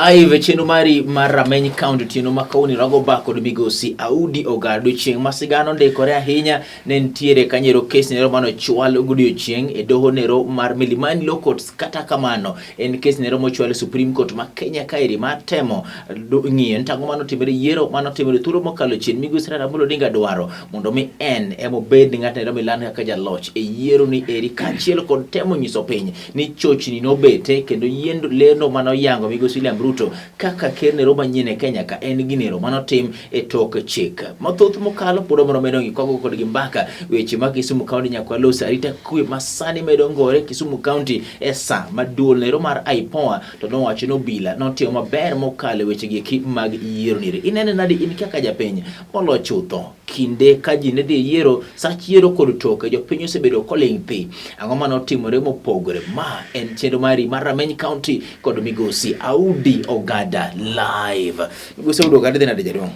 Live cheno mari mar Rameny County tieno makauni rago bako migosi Audi Ogado chieng masigano ndekore ahinya ne ntiere kanyero kes nero mano chwal godiochieng e doho nero mar Milimani Law Courts. Kata kamano en kes nero mochwal Supreme Court ma Kenya kairi matemo ng'iyo ntango mano timore yiero mano timore thuro mokalo chien. Migosi Ramondo Odinga dwaro mondo mi en bed ng'at nero milano kaka jaloch e yiero ni eri kachiel kod temo nyiso piny ni chochni nobete kendo yiendo leno mano yango migosi Ruto kaka ker nero manyien e Kenya ka en ginero manotim e tok chik mathoth mokalo podo mondo medo ng'ikogo kod gimbaka weche mag Kisumu County nyakwa losa Arita Kwee masani medo ngore Kisumu County esa maduol nero mar IPOA to nowacho no bila notimo maber mokalo weche gi mag yiero nire. Inene nadi in kaka japiny molo chutho kinde ka ji ne dhi yiero sach yiero kod toke jopiny osebedo koling thi ang'o manotimore mopogore. Ma en chenro mari mar Rameny County kod migosi Audi Ogada live. Migosi Audi Ogada nade jaduong'?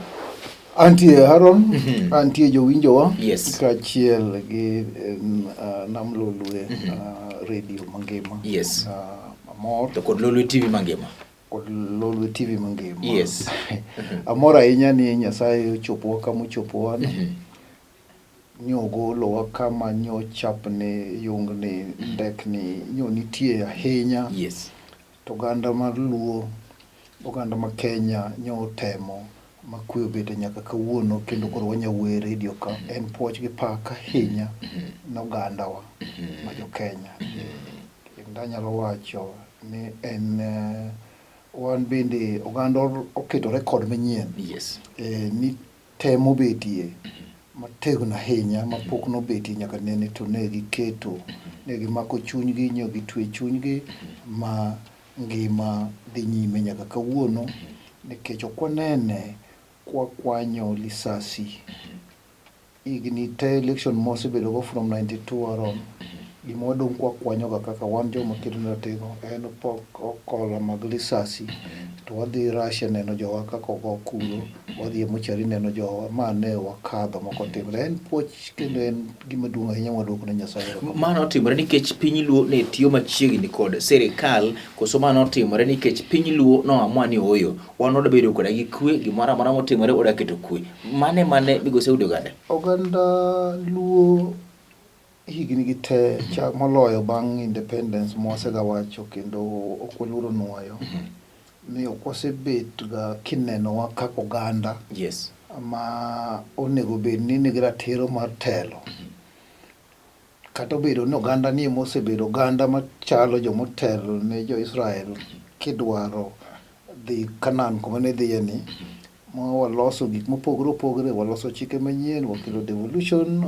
Antie Haron, antie jowinjowa, yes. Kachiel gi nam Lolwe radio mangima. Yes. Amor. To kod Lolwe TV mangima. Kod Lolwe TV mangima. Yes. Amor ahinya ni Nyasaye ochopowa kama ochopowa. Nyogolowa kama nyochapne yungni ndekni nitie ahinya. Yes. To oganda mar Luo, oganda ma Kenya nyotemo makwe obete nyaka kawuono kendo koro wanyawer radio ka en puoch gi pak ahinya na ogandawa ma jo Kenya. Kendo anyalo wacho ni en wan bende oganda oketo rekod manyien. Yes. Ni temo betie mategno ahinya mapok nobetie nyaka nene to ne giketo ne gimako chunygi nyo gitwe chunygi ma ngima dhi nyime nyaka kawuono nikech okwanene kwakwanyo lisasi igni te election mosebedo go from 92 around gima wadong kwakwanyoga kaka wan joma kedo ratego en pok okola mag lisasi to wadhi Russia neno jowa kaka ogo kulo wadhi mochari neno jowa mane wakadho moko timre en puoch kendo en gima duong' ahinya wadwoko ne Nyasaye. Mano otimore nikech piny Luo ne tiyo machiegni kod sirikal koso mano otimore nikech piny Luo noamua ni oyo wan odabedo koda gi kwe gimoro amora motimore odaketo kwe mane migosi Audi Ogada? Oganda Luo higni gi te chak moloyo bang' independence mwasega wacho kendo okwaluro nuoyo ni okwasebet ga kinenowa kaka oganda. Yes. Ma onego bed ni nigi ratiro mar telo kata obedo ni oganda ni mosebedo oganda machalo jomotelo ne jo Israel kidwaro dhi Kanan kuma ne dhiye ni waloso gik mopogore opogore waloso chike manyien wakelo devolution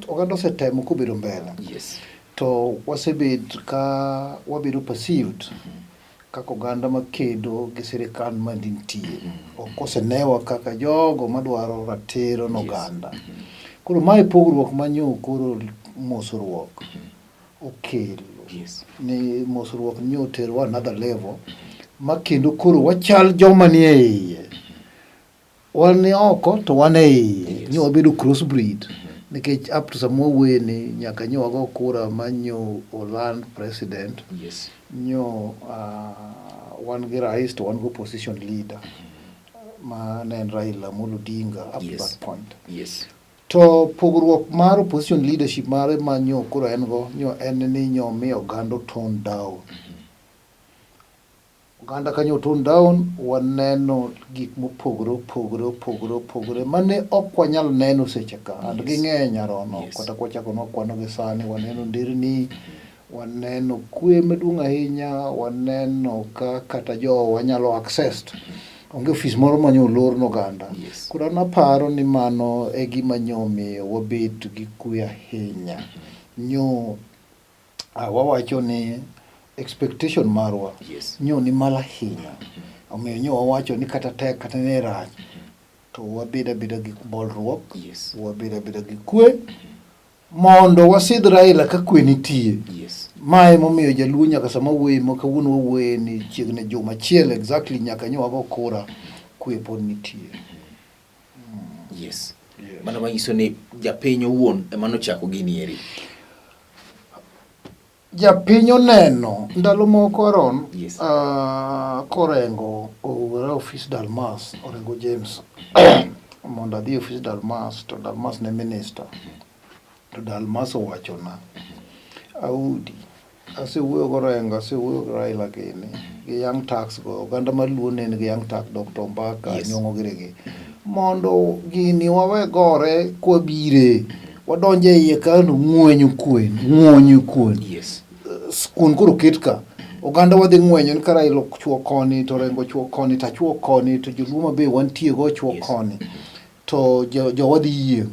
oganda osetemo kobedo mbele. Yes. To wasebed ka wabedo perceived kaka oganda makedo gi sirikal mandintie okosenewa kaka jogo madwaro ratiro n'oganda. Koro mae pogruok manyo koro mosruok okelo. Yes. Ni mosruok nyotero another level makendo koro wachal joma ni e iye wan ni oko to wan e iye nyo wabedo crossbreed nikech up to some way ni nyaka nyo wago kura manyo Oland president. Yes. Nyo wan gi rais to wan go opposition leader ma ne en Raila Amolo Odinga up to that point. Yes. To pogruok mar opposition leadership mare manyo koro en go nyo en ni nyo mi oganda tone down. Oganda kanyo tone down waneno gik mopogore mane ok wanyal neno seche ka and ging'eny arono kata kwachako nokwano gi sani waneno ndirni waneno kwe maduong' ahinya waneno ka kata jo wanyalo access onge office moro manyo lor n'oganda. Koro naparo ni mano e gima nyomiyo wabet gi kwe ahinya nyo wawacho ni expectation marwa nyo ni malo ahinya omiyo nyo wawacho ni kata tek kata ne rach to wabeda gi bolruok. Wabeda gi kwe mondo wasidh Raila ka kwe nitie. Mae momiyo jaluo nyaka sama wuoyi ma kawuono wawuoye ni chiegni juma achiel exactly nyaka nyo wago kura kwe pod nitie. Yes. Mano manyiso ni japiny owuon ema nochako gini eri. Japinyo neno ndalo moko Aron Yes. korengo owere office Dalmas orengo James mondo adhi office Dalmas to Dalmas ne minister to Dalmas owachona Audi asewuoyo gorengo asewuoyo gi Raila kene gi young tax go oganda maluo ne gi young tax Dr. Mbaka Yes. nyongo giregi mondo gini wawe gore kwabire wadonje iye kanu ng'wenyo kwen Yes. skun koro ketka oganda wadhi ng'wenyo ni kara ilo chuo koni to rengo chuo koni ta chuo koni to joluma be wantie go chuo koni to jo wadhi yie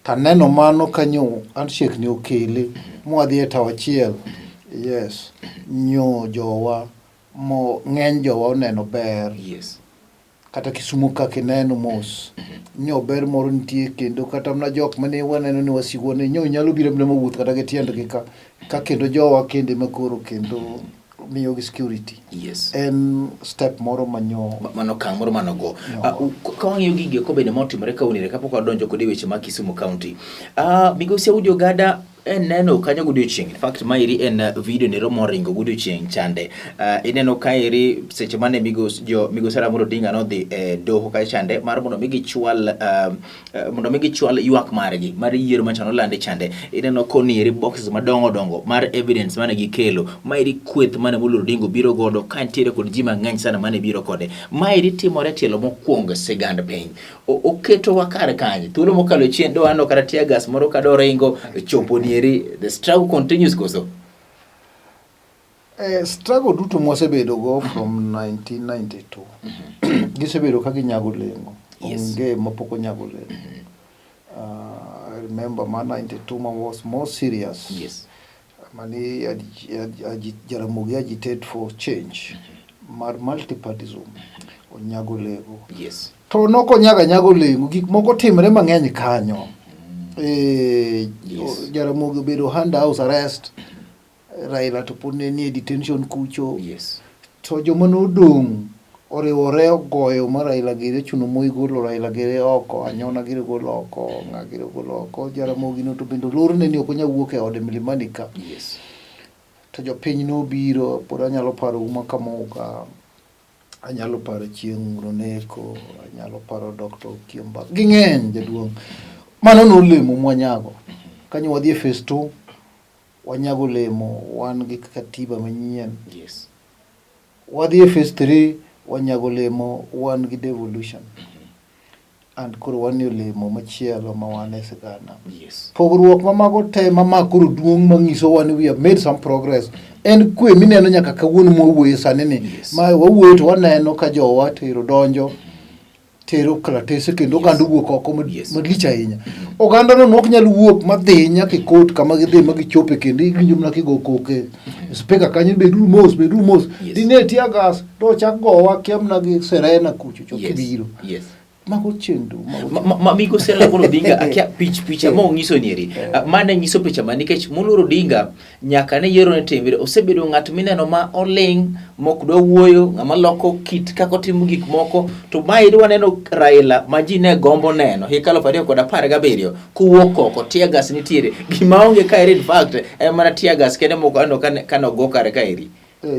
ta neno mano kanyo handshake ni okele mwadhi e tawachiel yes nyo jowa mo ng'eny jowa oneno ber Yes. kata Kisumu kaka neno mos nyo ber moro nitie kendo kata mna jok mane waneno ni wasigo ne nyo nyalo biro mna mawuoth kata gi tiendgi ka kendo jowa kende makoro kendo miyo gi security. Yes. En step moro manyo mano kang moro mano go ka wang'iyo gige ko bende motimore kaunire kapok wadonjo kod weche mag Kisumu County. Migosi Audi Ogada neno kanyo godiochieng'. In fact mairi en video ne romo ringo godiochieng' chande. Ineno kairi seche mane migosi Ramoro Odinga no dhi doho ka chande mar mondo migi chwal ywak margi mar yiero machano lande chande. Ineno konieri boxes madongo mar evidence mane gikelo mairi kweth mane Mulu Odinga biro godo ka ntiere kod ji mang'eny sana mane biro kode. Mairi timore tielo mokwongo sigand piny. Oketo wakare kanye thuolo mokalo chien do ano kata tia gas moro kado ringo chopo nieri. The struggle continues koso. Struggle duto mwasebedo go from 1992 gisebedo ka ginyago lengo onge mapoko nyago lengo. I remember ma 92 ma was more serious. Yes. Mani Jaramogi agitate for change mar multipartyism onyago lengo. Yes. To noko nyago lengo gik moko timre mang'eny kanyo. Jaramogi bedo hand house arrest Raila to pone ni detention kucho. Yes. To joma nodong' oriwore ogoyo ma Raila gire chuno moigolo Raila gire oko anyona gire golo oko ng'agire golo oko Jaramogi no to bendo lorne ni okonya wuok e ode Milimani ka. Yes. To jopiny no biro pod anyalo paro uma kamoka anyalo paro chieng' Roneko anyalo paro Dr. Kiomba ging'eny jaduong' mano nolemo mwanyago kanyo wadhi e phase 2 wanyago lemo wan gi katiba manyien. Yes. Wadhi e phase 3 wanyago lemo wan gi devolution and koro wan lemo machielo ma wan e sigana. Yes. Pogruok mamago te mamakoro duong' mangiso wan we have made some progress en kwe mineno nyaka kawuono mwawuoye sani ni ma wawuoyo to waneno ka jowa tero donjo tero kalatese kendo oganda wuok oko malich ahinya. Oganda no nok nyal wuok madhi nyaka court kama gidhi magichope kendo iwinjo mana kigo koke speaker kanyo beduru mos dine tia gas to chak gowa kiamna gi Serena kucho chokibiro. Yes. Mago chendu Migosi Ramoro Odinga akia picha mo ngiso nieri mane ngiso picha manikech Mulu Odinga nyaka ne yiero ne timire osebedo ng'at mineno ma oling mok do wuoyo ng'ama loko kit kako timo gik moko to mai waneno Raila ma ji ne gombo neno hikalo 2017 kuwuok oko tia gas nitiere gima onge kairi in fact mana tia gas kene moko ano kano go kare kairi.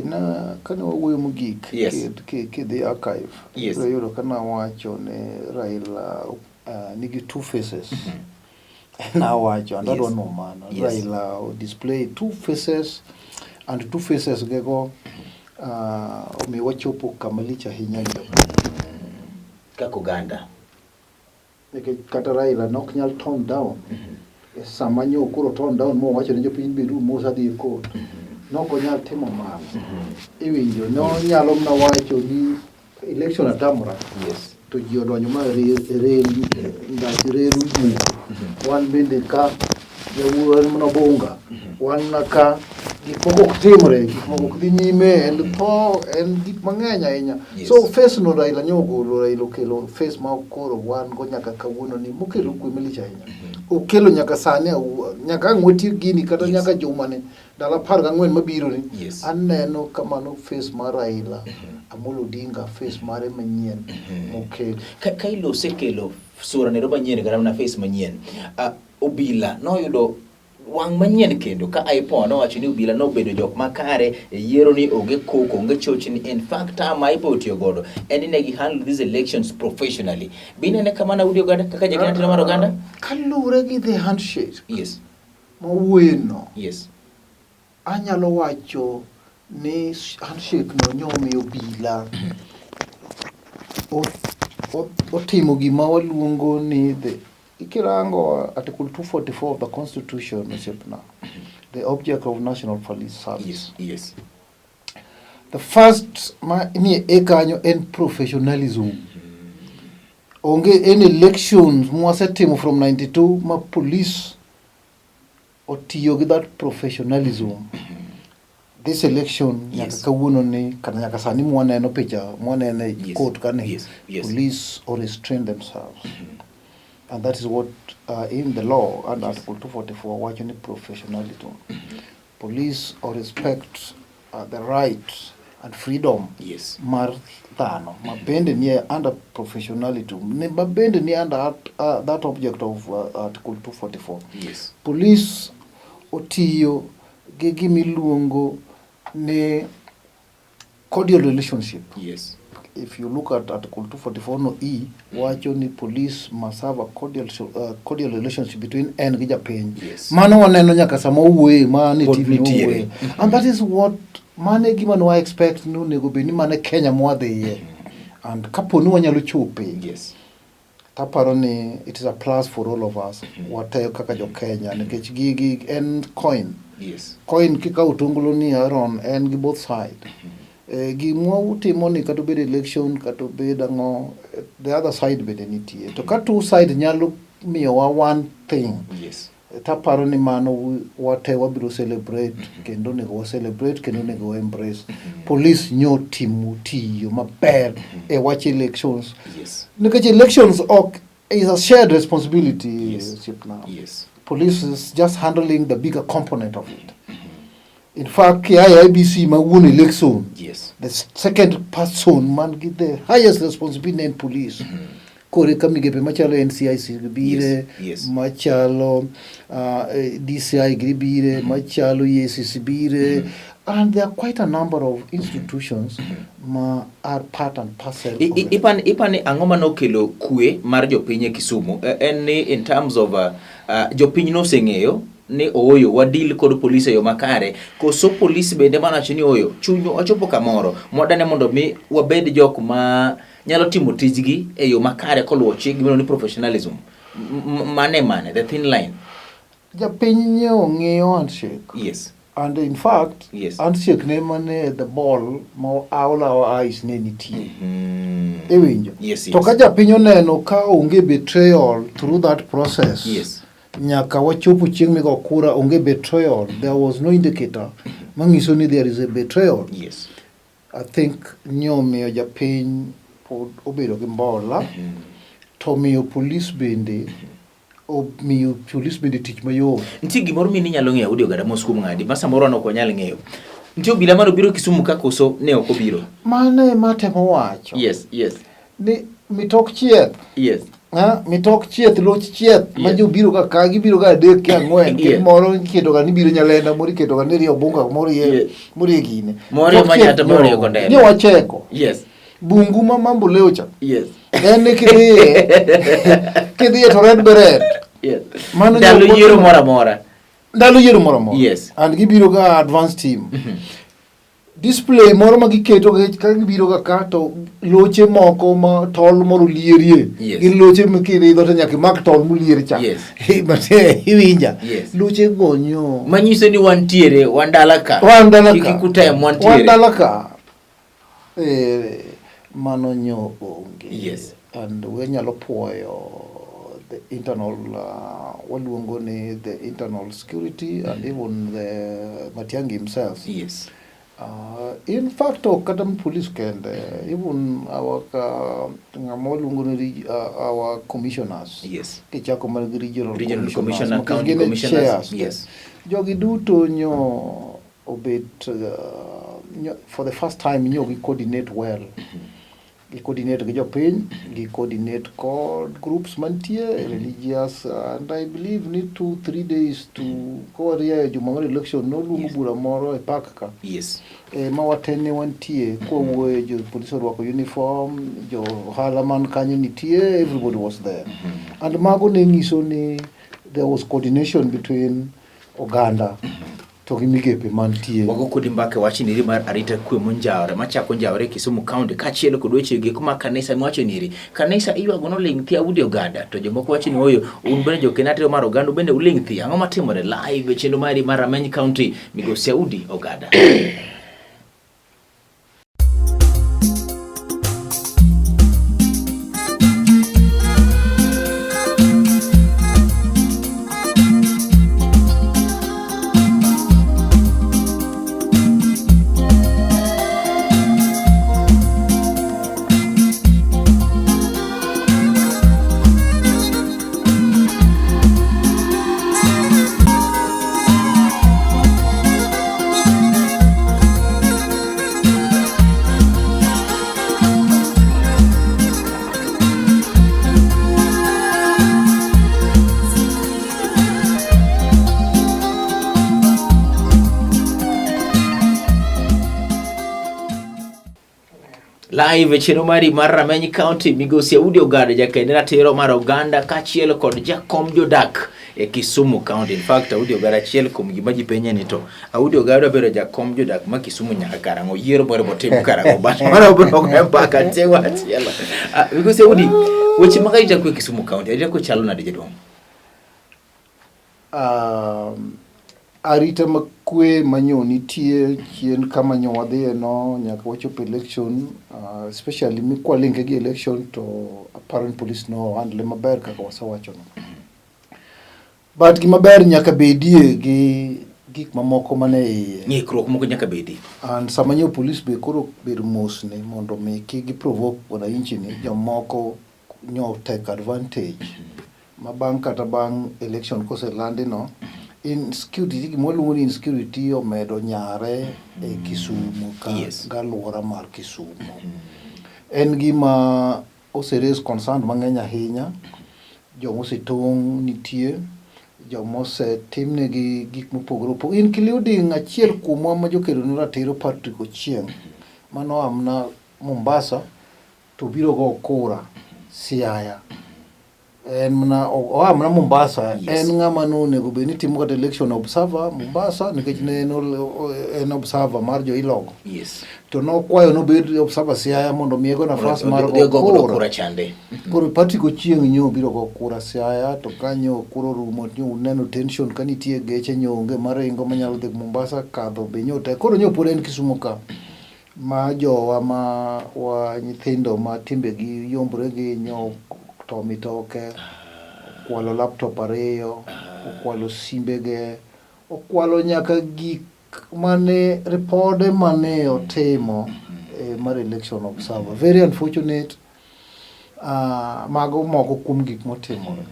Na kana wawuoyo mogik Yes. the archive. Yes. Yudo kana wacho ne Raila nigi two faces. Na wacho and Yes. that one no man. Yes. Raila display two faces and two faces gego mi wachopo kamalicha hinya kako ganda. Kata Raila nok nyal tone down. Sama nyo kuro tone down mo wacho ne jopiny biru mo sadhi court. Noko nyal timo mano. Iwinjo no nyalo mna wacho ni election atamra. Yes. To ji odonjo ma reru wan bende ka jawuor mna bonga wan ka gik moko timre gik moko dhi nyime en tho en gik mang'eny ahinya. Yes. So face no Raila nyogolo Raila okelo face ma koro wan go nyaka kawuono ni mokelo kwe malich ahinya. Okelo nyaka sani nyaka ng'weti gini kata Yes. nyaka jumane dala 14 mabiro ni. Yes. Aneno kamano face mar Raila Amolo Odinga face mare manyien mokelo. Kailo sekelo sura ne roba nyien gara na face manyien. Obila no yudo wang manyien kendo ka ipo no wacho ni obila no bedo jok makare e yiero ni onge koko onge chochni. In fact ma ipo tiyo godo and ne gi handle these elections professionally. Binene kama na audio ganda kaka jakina tino mar oganda kalure gi the handshake. Yes. Mawuoyeno. Yes. Anyalo wacho ni handshake no nyomi obila otimo gima waluongo ni ikirango Article 244 of the Constitution, the object of National Police Service. Yes. The first ni ekanyo en professionalism. Onge in elections mwasetimo from 92 ma police otiyo gi that professionalism. This election nyaka kawuono ni kana nyaka sani mwaneno picha mwanene court kane police or restrain themselves. And that is what in the law under Article 244 wacho ni professionalism. Police or respect the rights and freedom mar dhano ma bende ni under professionalism ne ba bende ni under that object of Article 244. Police otiyo gi gimiluongo ni cordial relationship. If you look at Article 244 no E, wacho ni police must have a cordial relationship between en gi japiny. Mano waneno nyaka sama owuoye mane TV owuoye. And that is what mane gima no I expect no nego beni mane Kenya mwadhiye. And kapo ni wanyalo chope. Taparo ni it is a plus for all of us. Watayo kaka jo Kenya nikech gigi en coin. Coin kika utungulo ni aron en gi both side. Gimwa utimo ni kato bede election kato bede ngo the other side bede nitie. To ka two side nyalo miyo wa one thing. Taparo ni mano wate wabiro celebrate kendo nego celebrate kendo nego embrace. Police nyo timu tiyo maber watch elections. Nikech elections is a shared responsibility. Police is just handling the bigger component of it. In fact, IBC ma won election. The second person man get the highest responsibility in police. Kore kamigepe machalo NCIC gibire, machalo DCI gibire, machalo EACC gibire, and there are quite a number of institutions ma are part and parcel. Ipan angoma no kelo kwe mar jopiny Kisumu in terms of jopiny no seng'eyo ni oyo wadil kod polisi yo makare koso polisi bende mana chini oyo chunyo ochopo kamoro modane mondo mi wabed jok ma nyalo timo tijgi e yo makare koluwo chik gimino ni professionalism mane the thin line japiny ong'eyo handshake. And in fact, handshake ne mane the ball ma all our eyes ne nitie. Ewinjo. To ka japiny oneno ka onge betrayal through that process. Nyaka wachopo chieng' migo kura onge betrayal. There was no indicator. Mangiso ni there is a betrayal. I think nyomiyo japiny pod obedo gi mbola. To miyo police bende miyo police bende tich mayo. Nti gimoro mini nyalo ng'eyo audio gada moskum ng'adi ma samoro no ko nyal ng'eyo. Nti obila mano biro Kisumu ka koso ne ok obiro. Mane matemo wacho. Ni mitok chieth. Mitok chieth loch chieth ma jo biro ka gibiro ga adek ki ang'wen ki moro iketo ga ni biro Nyalenda moro iketo ga ni Rio Bunga moro ye gine. Moro manyata moro yo kondene. Ni wacheko. Bungu ma mambo leo cha. En kidhiye to red beret. Mano ndalo yiero mora. And gibiro ga advanced team. Display moro ma giketo ka gibiro ga kato loche moko ma tol moro lierie. Gin loche mikidho to nyaka mak tol muliere cha. Iwinja. Loche gonyo. Manyiso ni wantiere wandala ka. Kikutem wantiere. Wandala ka. Mano nyo onge. And we nyalo puoyo the internal waluongo ni the internal security and even the Matiang'i himself. In fact, Kadam police can even our our commissioners. Regional commissioner, county commissioners. Jogi duto nyo obet for the first time nyo we coordinate well. gi coordinate gi jopiny, gi coordinate kod groups mantie religious, and I believe ni 2-3 days to korie juma mar election no luongo bura moro e park ka. Yes. Ma watene wantie kowuoyo, jo police orwako uniform, jo ohala man kanyo nitie, everybody was there. And mago ne nyiso ni there was coordination between oganda to gi migepe mantie. Wago kodi mbake wachi niri mar arita kwe monjaore machako njaore Kisumu County kachielo kod weche gi kuma kanisa mwacho niri kanisa iywago no ling thia udi oganda to jomoko wachi ni oyo un bende jo kenatiro mar oganda bende uling thia ang'o matimore live chendo mari mar Rameny County migosi udi oganda. Live chino mari mar Rameny County migosi udi oganda jakende ratiro mar oganda kachielo kod jakom jodak e Kisumu County. In fact udi oganda chiel kum gimaji penye ni to udi oganda bero jakom jodak ma Kisumu nyaka karango yiero bore botim karango but mara bro mpaka tewa chielo migosi udi weche magaita ku Kisumu County aja ko chalo na de jedong. Arita makwe manyo nitie chien kama nyo wadhie no nyaka wachopo election, especially mikwa linke gi election to apparent police no handle maber kaka wasawacho no. But gimaber nyaka bedie gi gik mamoko mane ng'ikruok moko nyaka bedie. And sama nyo police be koro ber mos ne mondo meki gi provoke wananchi ni jomoko nyo take advantage. Mabang kata bang election kose landi no insecurity gimoluongo ni insecurity omedo nyare e Kisumu ka galuora mar Kisumu. En gima oseres concern mang'eny ahinya, jomositong' nitie, jomosetimne gi gik mopogore opogore, including achiel kuomwa ma jokelo no ratiro Patrick Ochieng' mano amna Mombasa to biro go kura Siaya. En mana oamna Mombasa, en ng'ama nonego bed ni timo kata election observer Mombasa nikech ne en observer mar jo ilogo. Yes. To nokwayo nobed observer Siaya mondo miego nafas mar go kura chande. Koro Patrick Ochieng' nyo biro go kura Siaya to kanyo kuro rumo nyo neno tension kanitie geche nyonge maringo manyalo dhi Mombasa kadho be nyote. Koro nyo pod en Kisumu ka ma jowa ma wa nyithindo ma timbe gi yombre gi nyo to mitoke, okwalo laptop ariyo, okwalo simbege, okwalo nyaka gik mane reporde mane otimo mar election observer. Very unfortunate, mago moko kuom gik motimore.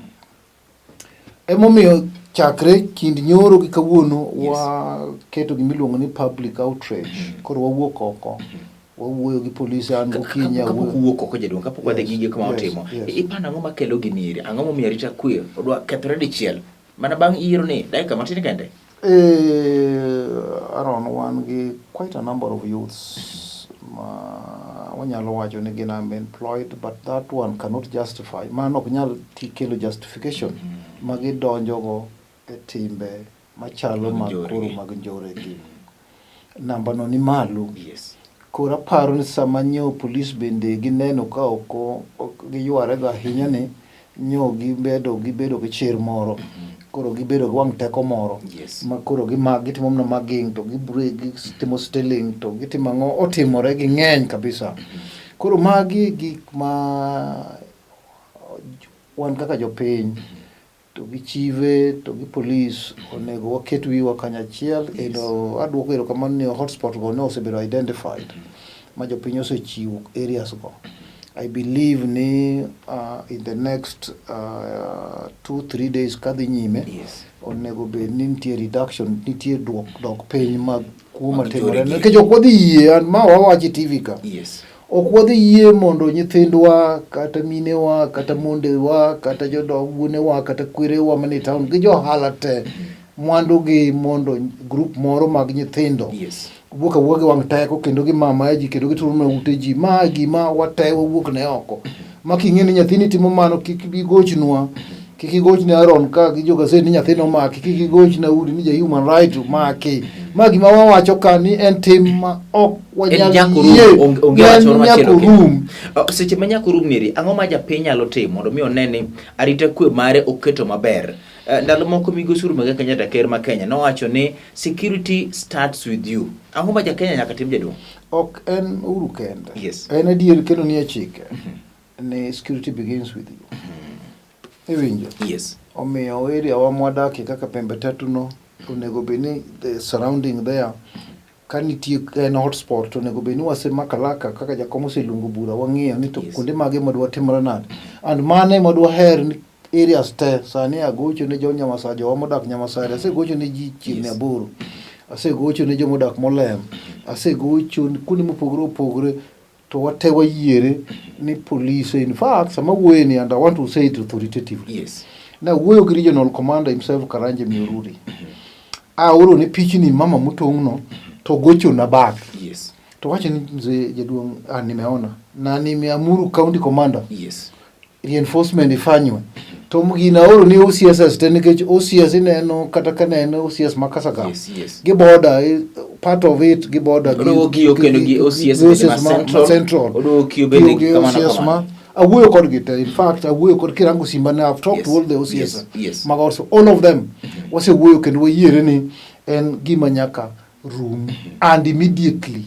Emomiyo chakre kind nyoro gi kawuono wa keto gimiluongo ni public outrage. Koro wawuok oko. Wawuoyo gi polisi an gokinya wuok oko jedong kapok wadhi gige kama otimo. Ipana ang'o makelo giniri? Ang'o momiyo Arita Kwee odwa kethore dichiel mana bang' yiero ni dakika matin kende? Around wan gi quite a number of youths wanyalo wacho ni gin unemployed, but that one cannot justify. Mano ok nyal kelo justification magidonjo go e timbe machalo makoro mag njore gi. Namba no ni malo. Yes. Kora paro ni sama nyo police bende gineno ka oko giyuare ga ahinya ni nyo gibedo gi chir moro. Koro gibedo gi wang' teko moro. Ma koro gitimo mna maging to gitimo stealing to gitimo ang'o otimore gi ng'eny kabisa. Koro magi gik ma wan kaka jopiny to gi chive to gi police onego waket wiwa kanyachiel endo aduoko erokamano ni hotspot go ne osebedo identified ma jopiny osechiwo areas go. I believe ni in the next 2-3 days kadhi nyime onego bed ni nitie reduction, nitie dok piny mag kuma timore nikech ok wadhi yie an ma wawachi TV ka ok wadhi yie mondo nyithindwa kata minewa kata mondewa kata jodong wuonewa kata kwerewa mani town gi johala te mwandu gi mondo group moro mag nyithindo wuok awuok wang' teko kendo gi mama ji kendo gituro na ute ji ma gima wate wuok ne oko ma king'e ni nyathini timo mano kik bi gochnwa kik igochne Aaron ka gi jogaset ni nyathino maki kik igochna udi ni ja human right maki ma gima wawacho ka ni en tim ma ok wanyal seche ma nyako rum niri ang'o ma japiny nyalo timo mondo mi oneni arita kwe mare oketo maber. Ndalo moko migosi Uhuru Muigai Kenyatta ker ma Kenya nowacho ni security starts with you. Ang'o ma Kenya nyaka tim jaduong'? Ok en Uhuru kende. En adier kendo ni chike ni security begins with you. Iwinjo? Omiyo area wa mwadakie kaka Pembe Tatu no onego beni the surrounding there kanitie en hotspot to onego beni wasemakalaka kaka jakom oseluongo bura wang'iyo ni to kuonde mage madwa timore nade and mane madwa her ni areas te sani agocho ne jo Nyamasajo wa modak Nyamasare asegocho ne ji chiegni 8 asegocho ne jo modak Molem asegocho kuonde mopogore opogore to wate wayiere ni police in fact sama wuoyeni and I want to say it authoritatively na wuoyo gi regional commander himself Karanje Miururi aoro ni pichni mama mutong'no to gocho na back to wacho ni mzee jaduong' nimeona na nimeamuru county commander reinforcement ifanywe to mgina oro ni OCS te nikech OCS ineno kata kaneno OCS Makasaga gi border part of it gi border gi kendo gi OCS central odoki bende kama awuoyo kod gite in fact awuoyo kod kirango simba na I've talked to all the OCS also all of them wasewuoyo kendo wayiere ni en gima nyaka room and immediately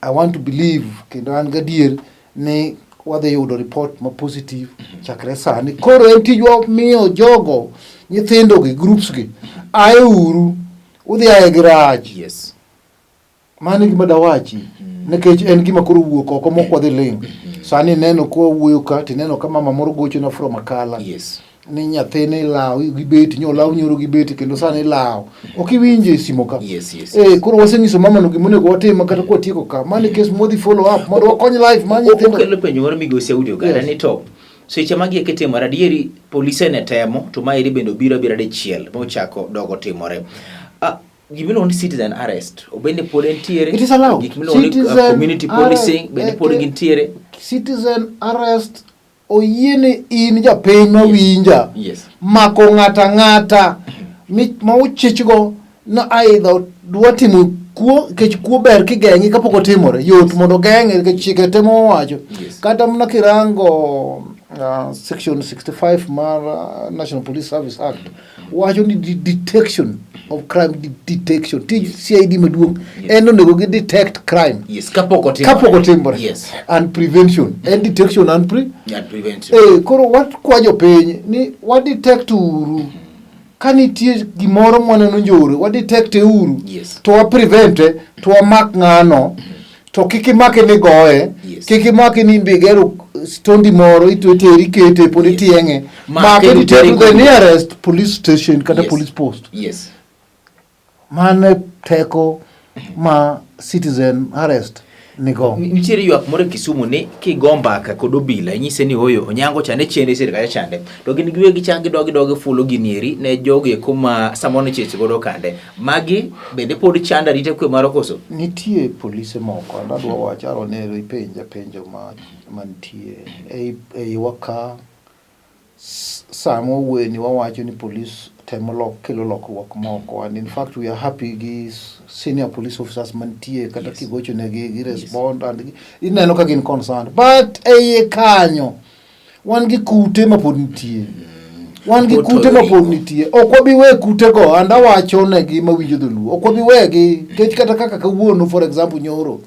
I want to believe kendo an gadier ni wadhi yudo report ma positive chakre sani koro en tijwa miyo jogo nyithindo gi groups gi aeuru udhi ae garage mani gima dawachi nikech en gima koro wuok oko mokwadhi ling sani neno ko wuoyo ka tineno kama mama moro gocho na from Akala ni nyathine law gi beti nyolaw nyoro gi beti kendo sani law okiwinje simo ka koro wasenyiso mama no gimone go watima kata ko tieko ka mani case modi follow up mondo wakony life mani nyithindo kelo penyo moro migosi audio gara ni to seche magi ekete maradieri police ne temo to mairi bendo biro de chiel mochako dogo timore gimino on citizen arrest obende pod entiere it is allowed gimino community policing bende pod gintiere citizen arrest oyiene in japiny mawinja mako ng'ata ma uchichgo na aidha dwa timo kuo kech kuo ber kigeng'i kapok otimore yot mondo geng'e kech chike temo wacho kata mna kirango section 65 mar National Police Service Act wacho ni detection of crime detection CID maduong en onego gi detect crime kapok otimore and prevention and detection and prevention koro wat kwajo piny ni wa detect uru kanitie gimoro mwaneno njore wa detect uru to wa prevent to wa mak ng'ano to kikimake ni goe kikimake ni bigero stondi moro itweteri kete podi tienge make to the nearest police station kata police post mane teko ma citizen arrest nigo nitiere ywak moro Kisumu ni kigomba ka kod obila inyise ni hoyo onyango chane chende sirikal chande to gin giwegi changi dogi fulo ginieri ne jogi kuma samone chech godo kande magi bende pod chanda rite kwe maro koso nitie police moko ndadwa wacharo ne penjo mantie ei waka samo weni wawacho ni police temo kelo lokruok moko and in fact we are happy gi senior police officers mantie kata kigocho ne gi respond and ineno ka gin concerned but kanyo wan gi kute mapod nitie okwabi we kute go anda wacho ne gi mawinjo dholu okwabi we gi kech kata kaka kawuono for example nyoro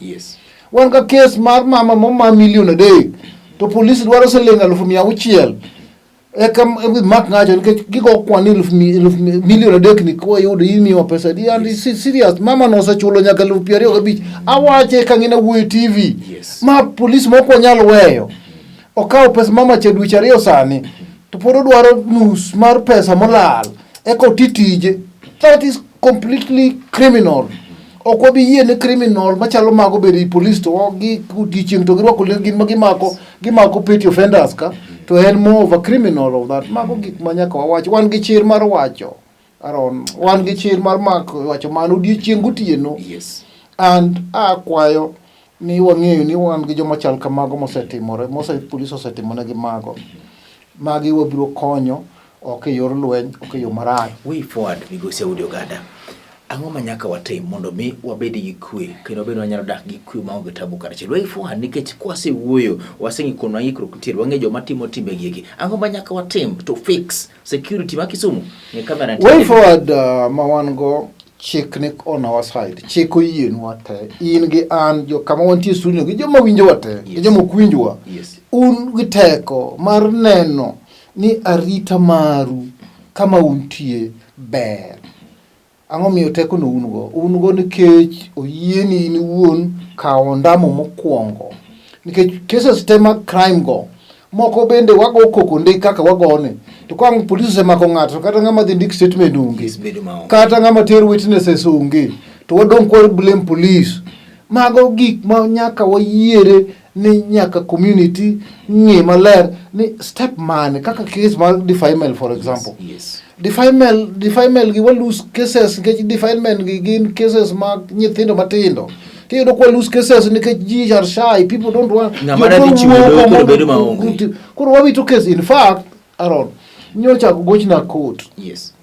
wan ka case mar mama mo million a day to police dwaro siling 600,000 ekam mak ngacho nikech gigo kwani 1,000,000 adek ni ko yudo imiwa pesa di and serious mama no osechulo nyaka 25,000 awache kangina Lolwe TV ma police moko nyalo weyo okaw pesa mama chedwicha ariyo sani to pod dwaro nus mar pesa molal eko titije that is completely criminal ok wabi yie ne criminal machalo mago bedo i police to gi odiochieng' to girwako ler gin ma gimako petty offenders ka to en more of a criminal of that. Mago gik ma nyaka wawach. Wan gi chir mar wacho Aron, wan gi chir mar mako wacho mano odiochieng' gotieno. Yes. And akwayo ni wang'eyo ni wan gi joma chal kamago mosetimore police osetimonegi mago magi wabiro konyo ok e yor lweny, ok e yo marach. Way forward migosi Audi Ogada, ang'o ma nyaka watim mondo mi wabed gi kwe kendo bedo wanyalo dak gi kwe maonge tabu karachiel? Way forward nikech kwasewuoyo waseng'iko na ikro kutiel wang'e joma timo timbe gigi. Ang'o ma nyaka watim to fix security ma Kisumu? Ni kamera Way forward ma wan go chik ni on our side. Chik oyienwa te. In gi an jo kama wantie studio gi joma winjowa te, gi joma ok winjwa. Yes. Un gi teko mar neno ni arita maru kama untie ber. Ang'o miyo teko no un go nikech oyieni in wuon kawo ndamo mokwongo. Nikech cases tema crime go moko bende wago koko ndek kaka wagone. To kwang police semako ng'ato kata ng'ama dhi ndik statement onge, kata ng'ama ter witnesses onge, to wadong kwa blame police. Mago gik ma nyaka wayiere ni nyaka community ng'e maler ni step mane kaka case mar defilement for example. Yes. Defilement gi wa lose cases nikech defilement gi gin cases mag nyithindo matindo. Tiyudo kwa lose cases nikech ji are shy, people don't want. Koro wawito case. In fact, Aaron, nyocha gochna court. Yes.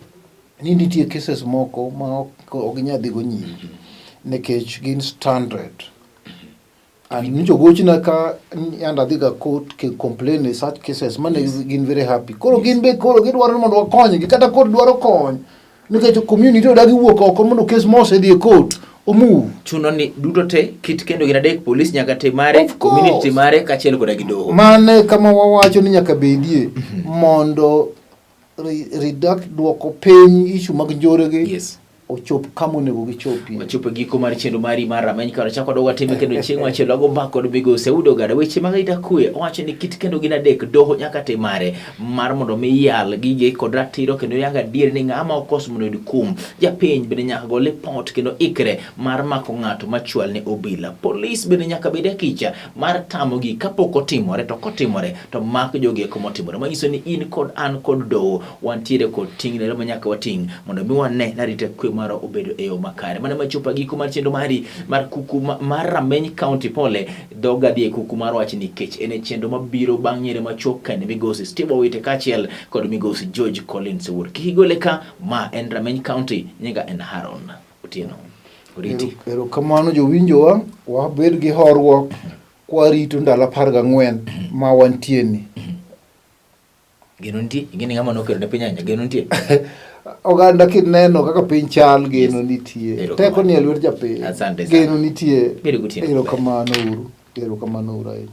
Ni nitie cases moko ma ok nyadhi go nyime nikech gin standard. And nyocha gochna ka yanda dhiga court ke complain such cases mane gin very happy. Koro gin gidwaro mondo wakony gi kata court dwaro kony nikech community odagi wuok oko mondo case mo osedhi e court omu. Chuno ni duto te kit kendo gina dek police nyaka te mare, community mare kachiel koda gi doho. Mane kama wawacho ni nyaka bedie mondo reduct duoko piny issue mag njorege. Yes. Ochop kama onego gichopie. Wachopo giko mar chenro mari mar Rameny ka chako do watime kendo chieng' machielo ago bako do migosi Audi Ogada weche mag ida kwe owacho ni kit kendo gina dek doho nyaka te mare mar mondo mi yal gige kod ratiro kendo yanga dier ni ng'ama okos mondo yud kum. Japiny bende nyaka go report kendo ikre mar mako ng'ato machwal ne obila. Police bende nyaka bede kicha mar tamogi kapok otimore to kotimore to mak jogi eko motimore. Manyiso ni in kod an kod doho wantiere kod ting' ne manyaka wating' mondo mi wane na rite kwe mar obedo e yo makare. Mana machopa giko mar chendo mari mar kuku mar Rameny County pole doga dhie kuku mar wach nikech ene chendo mabiro bang' nyere machuok kende migosi Steve Owite kachiel kod migosi George Collins Owuor. Kihigole ka ma en Rameny County nyinga en Haron Otieno. Oriti. Ero kamano jowinjowa wabed gi horruok kwa rito ndalo 14 ma wantieni. Geno nitie ingeni ng'ama nokero ne pinyanya geno nitie. Oganda kineno kaka piny chal geno nitie. Teko ni e lwet japiny. Asante sana. Geno nitie. Bedo gotieno. Ero kamano uru.